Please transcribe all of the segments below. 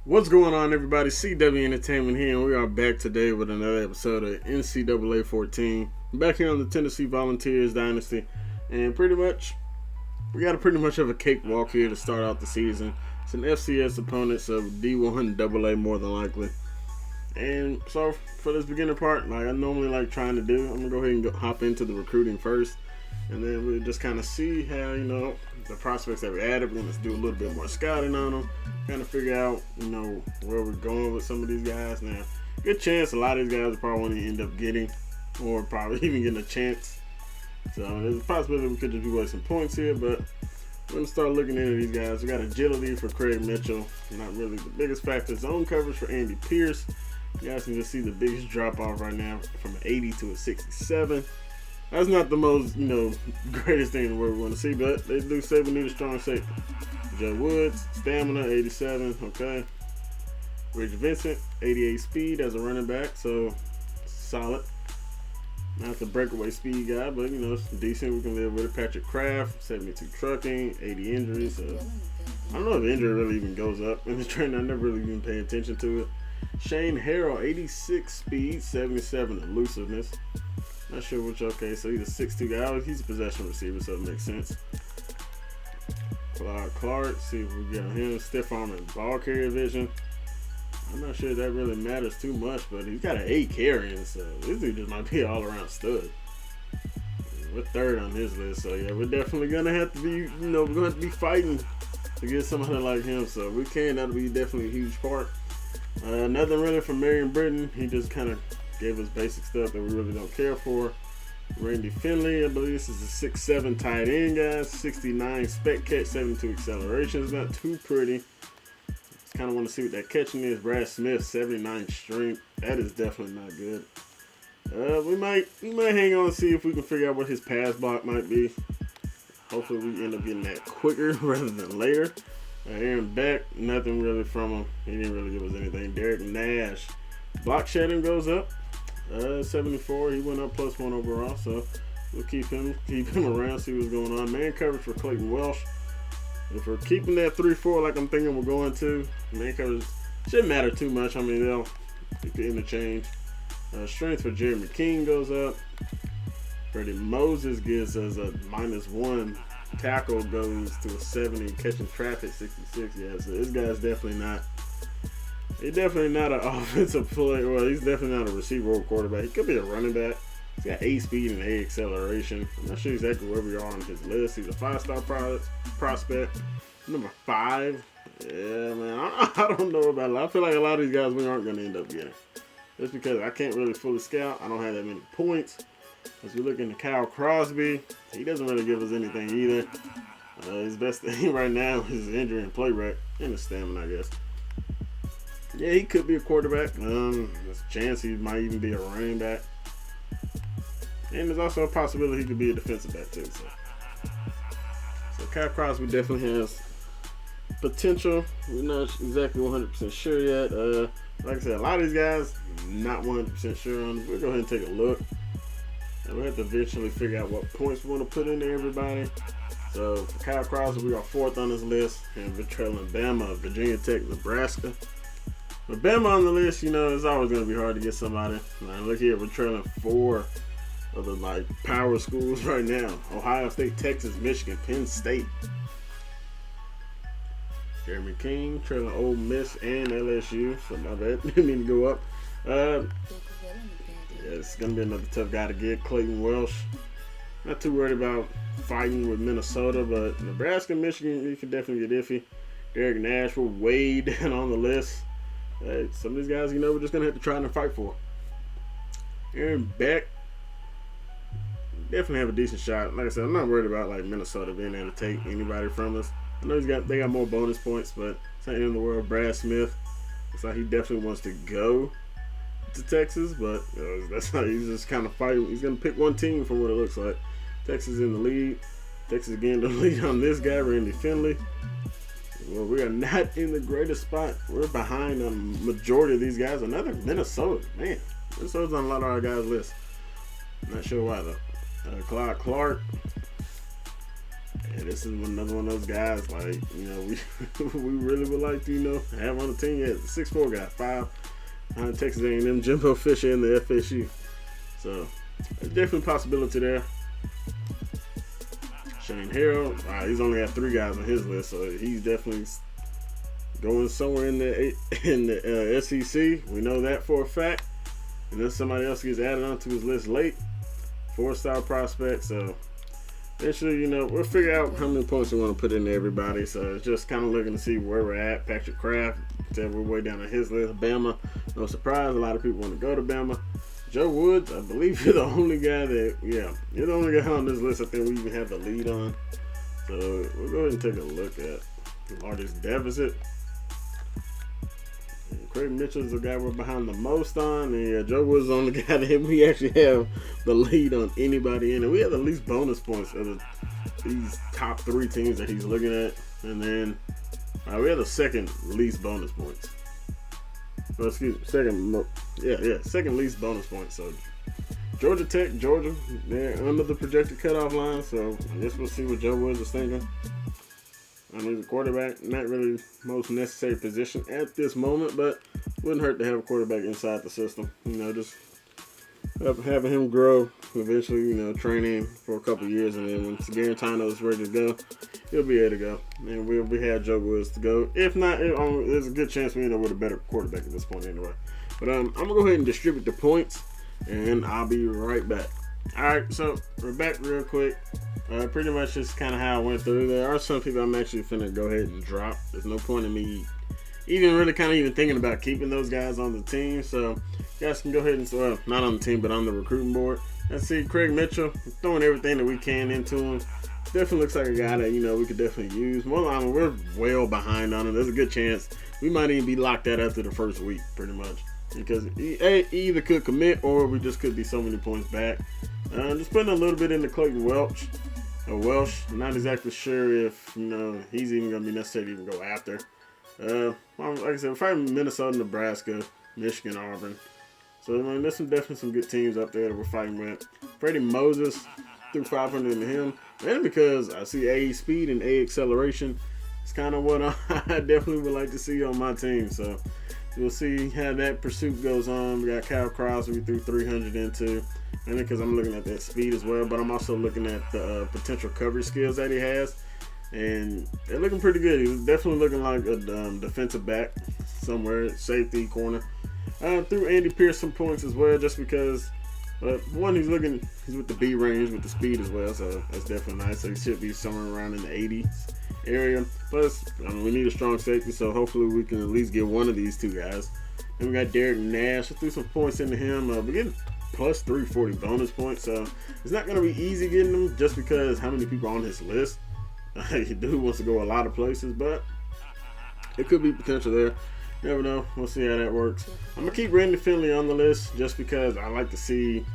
What's going on, everybody? CW Entertainment here, and we are back today with another episode of NCAA 14. Back here on the Tennessee Volunteers Dynasty, and we got a pretty much of a cakewalk here to start out the season. It's an FCS opponent, so D1 AA more than likely. And so for this beginner part, like I normally like trying to do, I'm gonna go ahead and hop into the recruiting first, and then we'll just kind of see how the prospects that we added. We're gonna do a little bit more scouting on them, kind of figure out where we're going with some of these guys. Now, good chance a lot of these guys will probably want to end up getting, or probably even getting a chance. So there's a possibility we could just be wasting points here, but we're gonna start looking into these guys. We got agility for Craig Mitchell, not really the biggest factor. Zone coverage for Andy Pierce. You guys can just see the biggest drop off right now from an 80 to a 67. That's not the most, greatest thing in the world we want to see, but they do say we need a strong safety. Joe Woods, stamina, 87, okay. Rich Vincent, 88 speed as a running back, so solid. Not the breakaway speed guy, but, it's decent. We can live with it. Patrick Kraft, 72 trucking, 80 injuries, so I don't know if the injury really even goes up in the training. I never really even pay attention to it. Shane Harrell, 86 speed, 77 elusiveness. Not sure which. Okay, so he's a 6'2" guy. He's a possession receiver, so it makes sense. Clark, see if we get on him. Stiff arm and ball carrier vision. I'm not sure that really matters too much, but he's got an 8 carrying, so this dude just might be an all-around stud. We're third on his list, so yeah, we're definitely gonna have to be, we're gonna have to be fighting to get somebody like him. So if we can, that'll be definitely a huge part. Nothing really from Marion Britton. He just kind of gave us basic stuff that we really don't care for. Randy Finley, I believe this is a 6'7" tight end, guys. 69 spec catch, 72 acceleration. It's not too pretty. Just kind of want to see what that catching is. Brad Smith, 79 strength. That is definitely not good. We might hang on and see if we can figure out what his pass block might be. Hopefully we end up getting that quicker rather than later. Aaron Beck, nothing really from him. He didn't really give us anything. Derek Nash, block shedding goes up. 74, he went up +1 overall, so we'll keep him around, see what's going on. Man coverage for Clayton Welsh. If we're keeping that 3-4 like I'm thinking we're going to, man coverage shouldn't matter too much. I mean, they'll keep the interchange. Strength for Jeremy King goes up. Freddie Moses gives us a -1. Tackle goes to a 70. Catching traffic, 66. Yeah, so this guy's definitely not. He's definitely not an offensive player. Well, he's definitely not a receiver or quarterback. He could be a running back. He's got 8 speed and 8 acceleration. I'm not sure exactly where we are on his list. He's a 5-star prospect. Number 5. Yeah, man, I don't know about it. I feel like a lot of these guys we aren't going to end up getting. Just because I can't really fully scout. I don't have that many points. As we look into Kyle Crosby, he doesn't really give us anything either. His best thing right now is his injury and play rate and his stamina, I guess. Yeah, he could be a quarterback. There's a chance he might even be a running back. And there's also a possibility he could be a defensive back too. So Kyle Crosby definitely has potential. We're not exactly 100% sure yet. Like I said, a lot of these guys, not 100% sure on. We'll go ahead and take a look. And we'll have to eventually figure out what points we want to put into everybody. So for Kyle Crosby, we are 4th on this list. And we're trailing Bama, Virginia Tech, Nebraska. But Bama on the list, it's always going to be hard to get somebody. Now, look here, we're trailing 4 of the power schools right now. Ohio State, Texas, Michigan, Penn State. Jeremy King trailing Ole Miss and LSU. So my bad, didn't mean to go up. Yeah, it's going to be another tough guy to get. Clayton Welsh. Not too worried about fighting with Minnesota, but Nebraska, Michigan, you could definitely get iffy. Derek Nash, we're way down on the list. Some of these guys, we're just going to have to try and fight for. Aaron Beck, definitely have a decent shot. Like I said, I'm not worried about Minnesota being able to take anybody from us. I know they got more bonus points, but it's not the end of the world. Brad Smith, looks like he definitely wants to go to Texas, but that's not. He's just kind of fighting. He's going to pick one team from what it looks like. Texas in the lead. Texas again the lead on this guy, Randy Finley. Well, we are not in the greatest spot. We're behind a majority of these guys. Another Minnesota. Man, Minnesota's on a lot of our guys' list. Not sure why, though. Clyde Clark, And this is another one of those guys, like, you know, we really would like to, you know, have on the team. Yeah, 6'4" guy, 5 Texas A&M, Jimbo Fisher in the FSU. So, there's definitely a possibility there. Shane Harrell, he's only got 3 guys on his list, so he's definitely going somewhere in the SEC. We know that for a fact. And then somebody else gets added onto his list late. 4-star prospect, so eventually, you know, we'll figure out how many points we want to put into everybody. So it's just kind of looking to see where we're at. Patrick Kraft, we're way down on his list. Bama, no surprise, a lot of people want to go to Bama. Joe Woods, I believe you're the only guy that, you're the only guy on this list I think we even have the lead on. So we'll go ahead and take a look at the largest deficit. And Craig Mitchell's the guy we're behind the most on. And Joe Woods is the only guy that we actually have the lead on anybody in. And we have the least bonus points of these top 3 teams that he's looking at. And then we have the second least bonus points. Oh, excuse me, second least bonus points. So Georgia Tech, Georgia, they're under the projected cutoff line. So I guess we'll see what Joe Woods is thinking. I mean, the quarterback, not really most necessary position at this moment, but wouldn't hurt to have a quarterback inside the system. You know, just having him grow, eventually, you know, training for a couple years, and then when Garantano is ready to go, he'll be able to go. And we have Joe Woods to go. If not, there's a good chance we end up with a better quarterback at this point anyway. But I'm going to go ahead and distribute the points, and I'll be right back. All right, so we're back real quick. Pretty much just kind of how I went through. There are some people I'm actually finna go ahead and drop. There's no point in me even thinking about keeping those guys on the team. So you guys can go ahead and, not on the team, but on the recruiting board. Let's see, Craig Mitchell, throwing everything that we can into him. Definitely looks like a guy that, you know, we could definitely use. We're well behind on him. There's a good chance we might even be locked out after the first week, pretty much. Because he either could commit or we just could be so many points back. Just putting a little bit into Clayton Welsh. I'm not exactly sure if, you know, he's even going to be necessary to even go after. Like I said, we're fighting Minnesota, Nebraska, Michigan, Auburn. So, I mean, there's definitely some good teams up there that we're fighting with. Freddie Moses, threw 500 into him. Mainly because I see A speed and A acceleration. It's kind of what I definitely would like to see on my team. So, we'll see how that pursuit goes on. We got Kyle Crosby, we threw 300 into. Mainly because I'm looking at that speed as well, but I'm also looking at the potential coverage skills that he has. And they're looking pretty good. He's definitely looking like a defensive back somewhere, safety, corner. Threw Andy Pierce some points as well, just because, one, he's with the B range with the speed as well, so that's definitely nice. So he should be somewhere around in the 80s area. Plus, we need a strong safety, so hopefully we can at least get one of these 2 guys. Then we got Derek Nash. I threw some points into him. We're getting plus 340 bonus points, so it's not going to be easy getting them just because how many people are on his list. Dude wants to go a lot of places, but it could be potential there. Never know. We'll see how that works. I'm going to keep Randy Finley on the list just because I like to see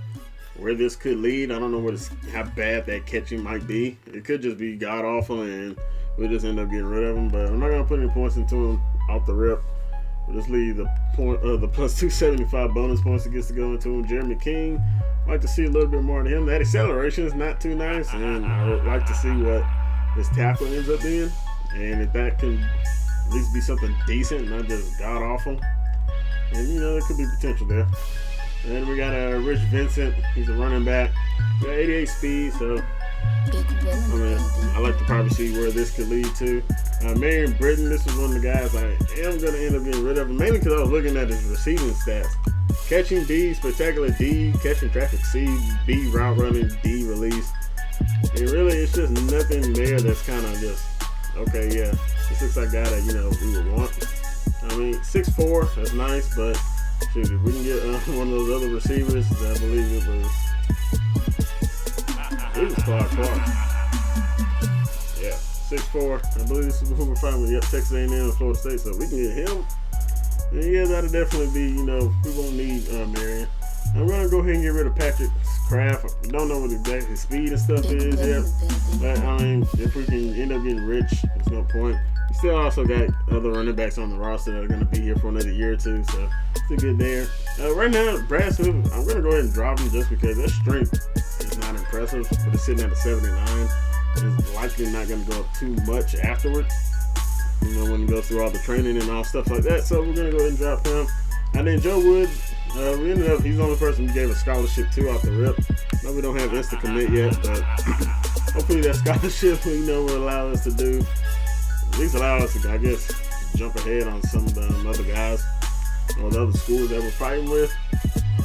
where this could lead. I don't know how bad that catching might be. It could just be god-awful and we'll just end up getting rid of him, but I'm not going to put any points into him off the rip. We'll just leave the plus 275 bonus points that gets to go into him. Jeremy King, I'd like to see a little bit more of him. That acceleration is not too nice, and I would like to see what his tackle ends up being. And if that can at least be something decent, not just god-awful. And, you know, there could be potential there. And then we got Rich Vincent. He's a running back. Got 88 speed, so I like to probably see where this could lead to. Marion Britton, this is one of the guys I am going to end up getting rid of, mainly because I was looking at his receiving stats. Catching D, spectacular D, catching traffic C, B, route running, D, release. And really, it's just nothing there that's kind of just, okay, yeah, this looks like a guy that, you know, we would want. 6'4", that's nice, but shoot, if we can get one of those other receivers, I believe it was Clark. Yeah, 6'4". I believe this is who we're fighting with. Yep, Texas A&M and Florida State. So we can get him. And yeah, that'll definitely be, you know, we won't need Marion. I'm going to go ahead and get rid of Patrick Kraft. I don't know what exactly his speed and stuff is yet. But, if we can end up getting rich, there's no point. We still also got other running backs on the roster that are going to be here for another year or two. So, still good there. Right now, Brad Smith, I'm going to go ahead and drop him just because their strength is not impressive. But it's sitting at a 79. is likely not going to go up too much afterwards. You know, when he goes through all the training and all stuff like that. So we're going to go ahead and drop him. And then Joe Wood, we ended up, he's the only person we gave a scholarship to off the rip. No, we don't have instant commit yet, but hopefully that scholarship, will allow us to do, at least allow us to, I guess, jump ahead on some of the other guys or the other schools that we're fighting with.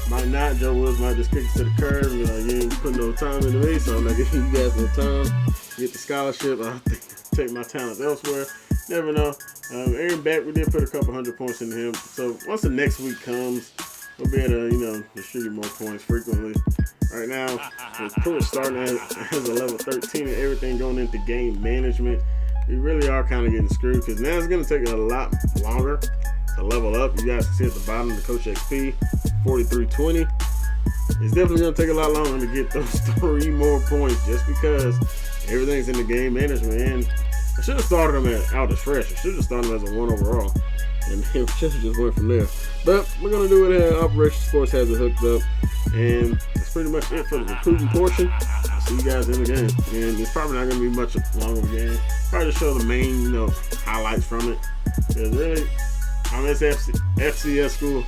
Might not. Joe Woods might just kick us to the curb and be like, you ain't putting no time into me, so I'm not giving you guys no time. Get the scholarship. I think take my talents elsewhere. Never know. Aaron Beck, we did put a couple 100 points into him. So once the next week comes, we'll be able to, distribute more points frequently. Right now, with Pruitt starting as a level 13 and everything going into game management, we really are kind of getting screwed because now it's going to take a lot longer to level up. You guys can see at the bottom the Coach XP, 4320. It's definitely going to take a lot longer to get those 3 more points just because everything's in the game management. And I should have started him out as fresh. I should have started him as a 1 overall. And then just went from there. But we're going to do it. Operation Sports has it hooked up. And that's pretty much it for the recruiting portion. I'll see you guys in the game. And it's probably not going to be much longer of a game. Probably just show the main, highlights from it. Because really, I'm at FCS school.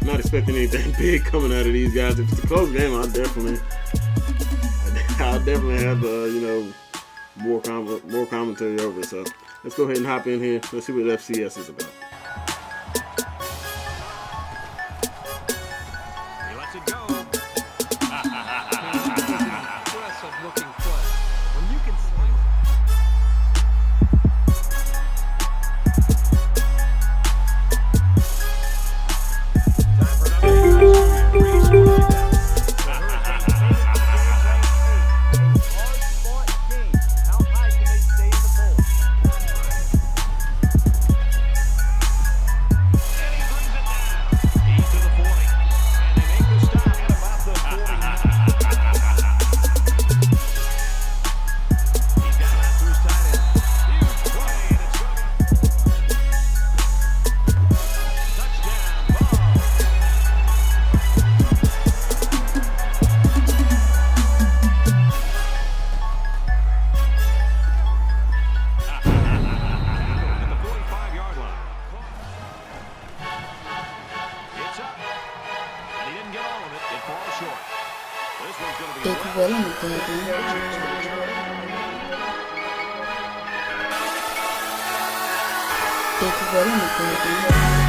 I'm not expecting anything big coming out of these guys. If it's a close game, I'll definitely have more commentary over it. So let's go ahead and hop in here. Let's see what FCS is about. He lets it go. Impressive looking play. When you can Big Will in the building. Big Will in the building.